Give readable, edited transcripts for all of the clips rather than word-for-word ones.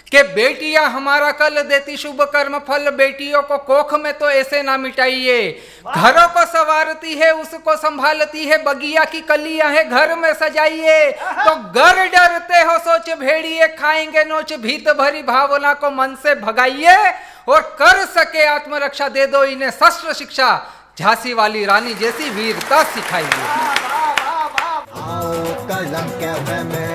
कि बेटियां हमारा कल देती शुभ कर्म फल, बेटियों को कोख में तो ऐसे ना मिटाइए। घरों को संवारती है उसको संभालती है, बगिया की कलियां है घर में सजाइए। तो घर डरते हो सोच भेड़िए, खाएंगे नोच भीत भरी भावना को मन से भगाइए। और कर सके आत्मरक्षा दे दो इन्हें शस्त्र शिक्षा, झांसी वाली रानी जैसी वीरता सिखाइए। कलम कैफे में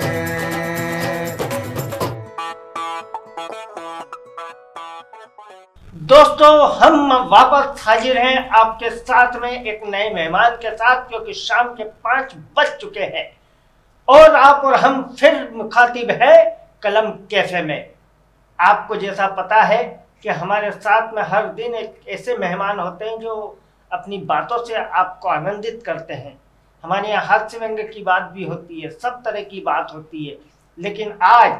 दोस्तों, हम वापस हाजिर हैं आपके साथ में एक नए मेहमान के साथ, क्योंकि शाम के 5 बज चुके हैं और आप और हम फिर मुखातिब है कलम कैफे में। आपको जैसा पता है कि हमारे साथ में हर दिन एक ऐसे मेहमान होते हैं जो अपनी बातों से आपको आनंदित करते हैं। हमारे यहाँ हास्य व्यंग्य की बात भी होती है, सब तरह की बात होती है। लेकिन आज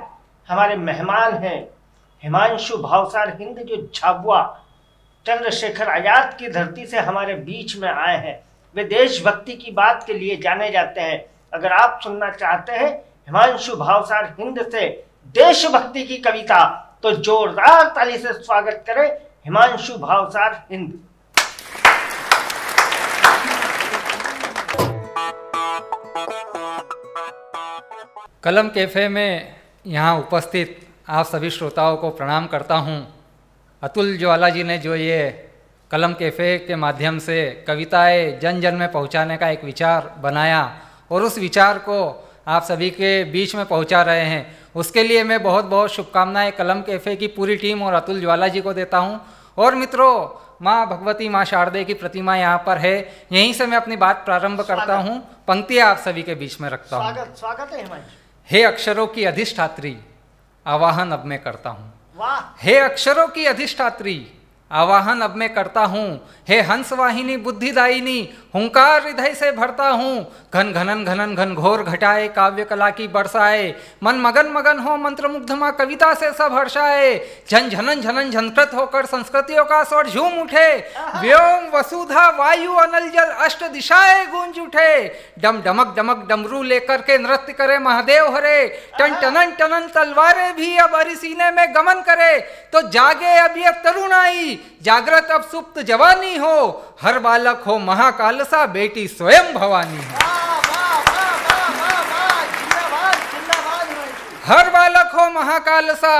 हमारे मेहमान हैं हिमांशु भावसार हिंद, जो झाबुआ चंद्रशेखर आजाद की धरती से हमारे बीच में आए हैं। वे देशभक्ति की बात के लिए जाने जाते हैं। अगर आप सुनना चाहते हैं हिमांशु भावसार हिंद से देशभक्ति की कविता, तो जोरदार ताली से स्वागत करें हिमांशु भावसार हिंद। कलम कैफे में यहाँ उपस्थित आप सभी श्रोताओं को प्रणाम करता हूँ। अतुल ज्वाला जी ने जो ये कलम कैफे के माध्यम से कविताएं जन जन में पहुँचाने का एक विचार बनाया और उस विचार को आप सभी के बीच में पहुँचा रहे हैं, उसके लिए मैं बहुत बहुत शुभकामनाएं कलम कैफे की पूरी टीम और अतुल ज्वाला जी को देता हूँ। और मित्रों, माँ भगवती माँ शारदे की प्रतिमा यहाँ पर है, यहीं से मैं अपनी बात प्रारंभ करता हूँ। पंक्तियाँ आप सभी के बीच में रखता हूँ। स्वागत है हिमांशु। हे अक्षरों की अधिष्ठात्री, आवाहन अब मैं करता हूँ। वाह। हे अक्षरों की अधिष्ठात्री, आवाहन अब मैं करता हूँ। हे हंसवाहिनी बुद्धिदायिनी, हुंकार हृदय से भरता हूँ। घन घनन घनन घन घोर घटाए, काव्य कला की बरसाए। मन मगन मगन हो मंत्रमुग्ध माँ कविता से सब हर्षाए। झन झनन झनन झनकृत होकर संस्कृतियों का स्वर झूम उठे। व्योम वसुधा वायु अनल जल अष्ट दिशाएं गूंज उठे। डम डमक डमक डमरू लेकर के नृत्य करे महादेव हरे। टन टनन टनन तलवारें भी अब हरि सीने में गमन करे। तो जागे अब ये तरुणाई, जागृत अब सुप्त जवानी हो। हर बालक हो महाकाल सा, बेटी स्वयं भवानी हो। हर बालक हो महाकाल सा,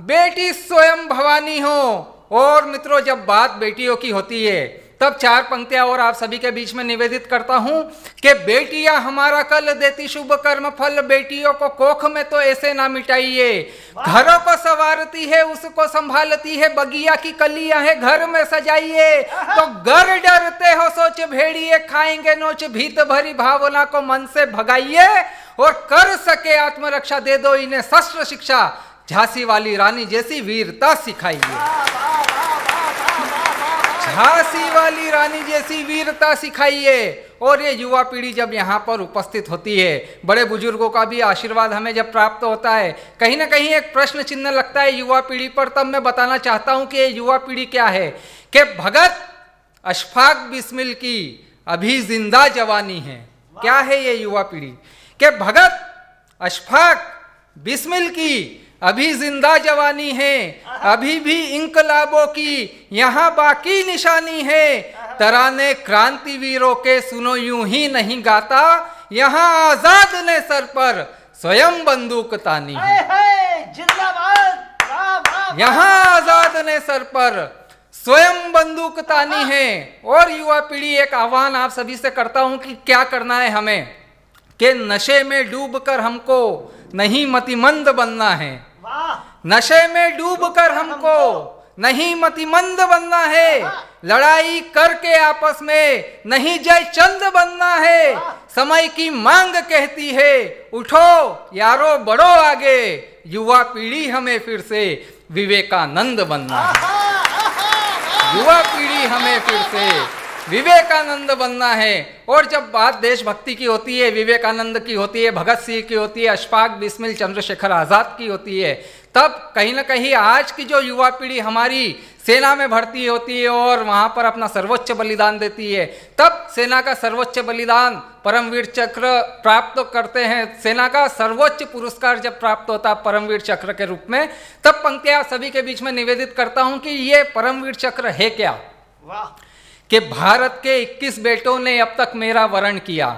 बेटी स्वयं भवानी हो। और मित्रों, जब बात बेटियों की होती है तब 4 पंक्तियां और आप सभी के बीच में निवेदित करता हूं कि बेटियां हमारा कल देती शुभ कर्म फल, बेटियों को कोख में तो ऐसे ना मिटाइए। घरों को संवारती है उसको संभालती है, बगिया की कलियां है घर में सजाइए। तो घर डरते हो सोच भेड़िए, खाएंगे नोच भीत भरी भावना को मन से भगाइए। और कर सके आत्मरक्षा दे दो इन्हें शस्त्र शिक्षा, झांसी वाली रानी जैसी वीरता सिखाइए। झांसी वाली रानी जैसी वीरता सिखाइए। और ये युवा पीढ़ी जब यहाँ पर उपस्थित होती है, बड़े बुजुर्गों का भी आशीर्वाद हमें जब प्राप्त होता है, कहीं ना कहीं एक प्रश्न चिन्ह लगता है युवा पीढ़ी पर। तब मैं बताना चाहता हूँ कि ये युवा पीढ़ी क्या है। कि भगत अशफाक बिस्मिल की अभी जिंदा जवानी है। क्या है ये युवा पीढ़ी? कि भगत अशफाक बिस्मिल की अभी जिंदा जवानी है, अभी भी इंकलाबों की यहाँ बाकी निशानी है। तराने क्रांतिवीरों के सुनो यूं ही नहीं गाता, यहाँ आजाद ने सर पर स्वयं बंदूक तानी है। यहाँ आजाद ने सर पर स्वयं बंदूक तानी है। और युवा पीढ़ी, एक आह्वान आप सभी से करता हूं कि क्या करना है हमें, कि नशे में डूबकर हमको नहीं मतिमंद बनना है। नशे में डूबकर हमको नहीं मतिमंद बनना है। लड़ाई करके आपस में नहीं जय चंद बनना है। समय की मांग कहती है उठो यारो बढ़ो आगे, युवा पीढ़ी हमें फिर से विवेकानंद बनना है। युवा पीढ़ी हमें फिर से विवेकानंद बनना है। और जब बात देशभक्ति की होती है, विवेकानंद की होती है, भगत सिंह की होती है, अशफाक बिस्मिल चंद्रशेखर आज़ाद की होती है, तब कहीं ना कहीं आज की जो युवा पीढ़ी हमारी सेना में भर्ती होती है और वहाँ पर अपना सर्वोच्च बलिदान देती है, तब सेना का सर्वोच्च बलिदान परमवीर चक्र प्राप्त करते हैं। सेना का सर्वोच्च पुरस्कार जब प्राप्त होता है परमवीर चक्र के रूप में, तब पंक्तियाँ सभी के बीच में निवेदित करता हूँ कि ये परमवीर चक्र है क्या। वाह। कि भारत के 21 बेटों ने अब तक मेरा वरण किया,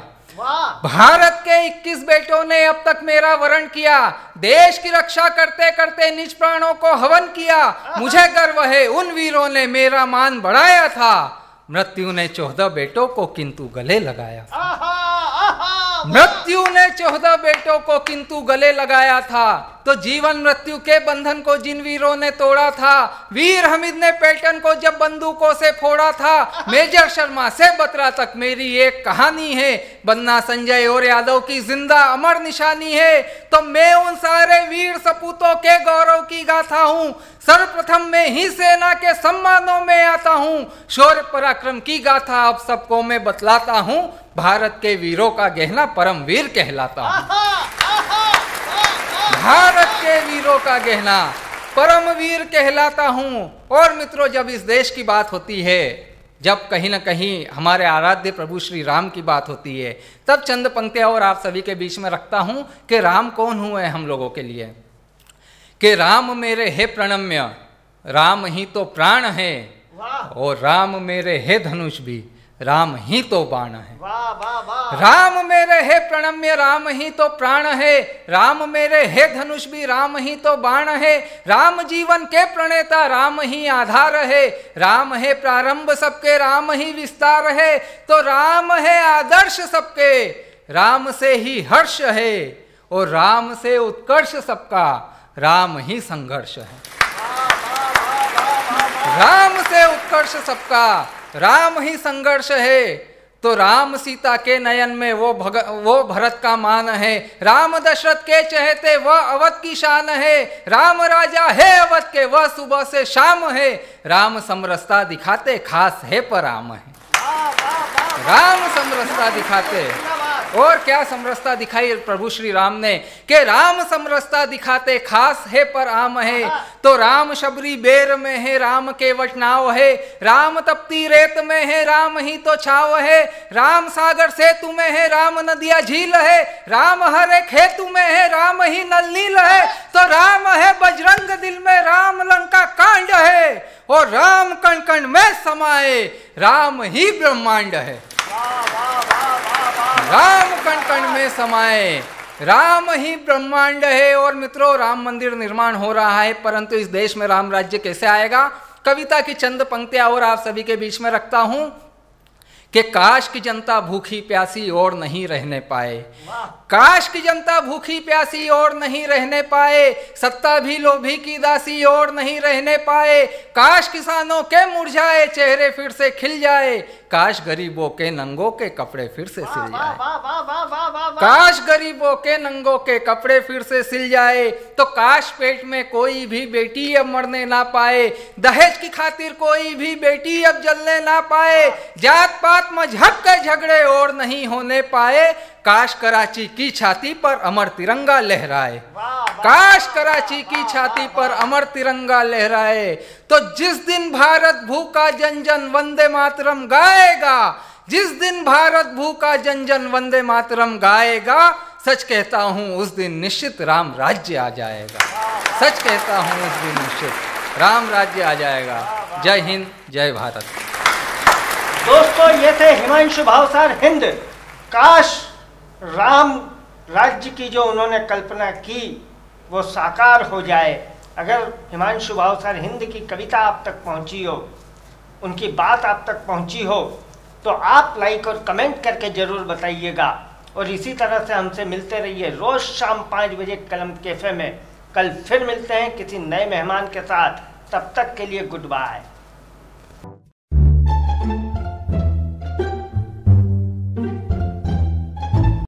भारत के 21 बेटों ने अब तक मेरा वरण किया, देश की रक्षा करते करते निज प्राणों को हवन किया, मुझे गर्व है उन वीरों ने मेरा मान बढ़ाया था, मृत्यु ने 14 बेटों को किंतु गले लगाया। मृत्यु ने 14 बेटों को किंतु गले लगाया था। तो जीवन मृत्यु के बंधन को जिन वीरों ने तोड़ा था, वीर हमीद ने पैटर्न को जब बंदूकों से फोड़ा था, मेजर शर्मा से बत्रा तक मेरी एक कहानी है, बन्ना संजय और यादव की जिंदा अमर निशानी है। तो मैं उन सारे वीर सपूतों के गौरव की गाथा हूँ, सर्वप्रथम में ही सेना के सम्मानों में आता हूँ, शौर्य पराक्रम की गाथा अब सबको मैं बतलाता हूँ, भारत के वीरों का गहना परमवीर कहलाता हूँ। भारत के वीरों का गहना परमवीर कहलाता हूँ। और मित्रों, जब इस देश की बात होती है, जब कहीं ना कहीं हमारे आराध्य प्रभु श्री राम की बात होती है, तब चंद पंक्तियाँ और आप सभी के बीच में रखता हूँ कि राम कौन हुए हम लोगों के लिए। कि राम मेरे है प्रणम्य, राम ही तो प्राण है, और राम मेरे है धनुष भी, राम ही तो बाण है। राम मेरे है प्रणम्य, राम ही तो प्राण है, राम मेरे है धनुष भी, राम ही तो बाण है, राम जीवन के प्रणेता, राम ही आधार है, राम है प्रारंभ सबके, राम ही विस्तार है। तो राम है आदर्श सबके, राम से ही हर्ष है, और राम से उत्कर्ष सबका, राम ही संघर्ष है। राम से उत्कर्ष सबका, राम ही संघर्ष है। तो राम सीता के नयन में वो भरत का मान है, राम दशरथ के चहेते वह अवध की शान है, राम राजा है अवध के वह सुबह से शाम है, राम समरसता दिखाते खास है पर आम है। राम समरसता दिखाते, और क्या समरसता दिखाई प्रभु श्री राम ने, कि राम समरसता दिखाते खास है पर आम है। तो राम शबरी बेर में है, राम के वचनाव है, राम तपती रेत में है, राम ही तो छाव है, राम सागर सेतु में है, राम नदिया झील है, राम हर एक हेतु में है, राम ही नल नील है। तो राम है बजरंग दिल में, राम लंका कांड है, और राम कण कण में समाये, राम ही ब्रह्मांड है। राम कण कण में समाये, राम ही ब्रह्मांड है। और मित्रों, राम मंदिर निर्माण हो रहा है, परंतु इस देश में राम राज्य कैसे आएगा। कविता की चंद पंक्तियां और आप सभी के बीच में रखता हूं कि काश की जनता भूखी प्यासी और नहीं रहने पाए, काश की जनता भूखी प्यासी और नहीं रहने पाए, सत्ता भी लोभी की दासी और नहीं रहने पाए, काश किसानों के मुरझाए चेहरे फिर से खिल जाए, काश गरीबों के नंगों के कपड़े फिर से सिल जाए, काश गरीबों के नंगों के कपड़े फिर से सिल जाए। तो काश पेट में कोई भी बेटी अब मरने ना पाए, दहेज की खातिर कोई भी बेटी अब जलने ना पाए, जात पात मजहब के झगड़े और नहीं होने पाए, काश कराची की छाती पर अमर तिरंगा लहराए, काश कराची की छाती पर अमर तिरंगा लहराए। तो जिस दिन भारत भूखा जन जन वंदे मातरम गाएगा, जिस दिन भारत भूखा जन जन वंदे मातरम गाएगा, सच कहता हूं उस दिन निश्चित राम राज्य आ जाएगा, सच कहता हूं उस दिन निश्चित राम राज्य आ जाएगा। जय हिंद, जय भारत। दोस्तों, ये थे हिमांशु भावसार हिंद। काश राम राज्य की जो उन्होंने कल्पना की वो साकार हो जाए। अगर हिमांशु भावसार हिंद की कविता आप तक पहुंची हो, उनकी बात आप तक पहुंची हो, तो आप लाइक और कमेंट करके ज़रूर बताइएगा। और इसी तरह से हमसे मिलते रहिए रोज़ शाम 5 बजे कलम कैफ़े में। कल फिर मिलते हैं किसी नए मेहमान के साथ। तब तक के लिए गुड बाय।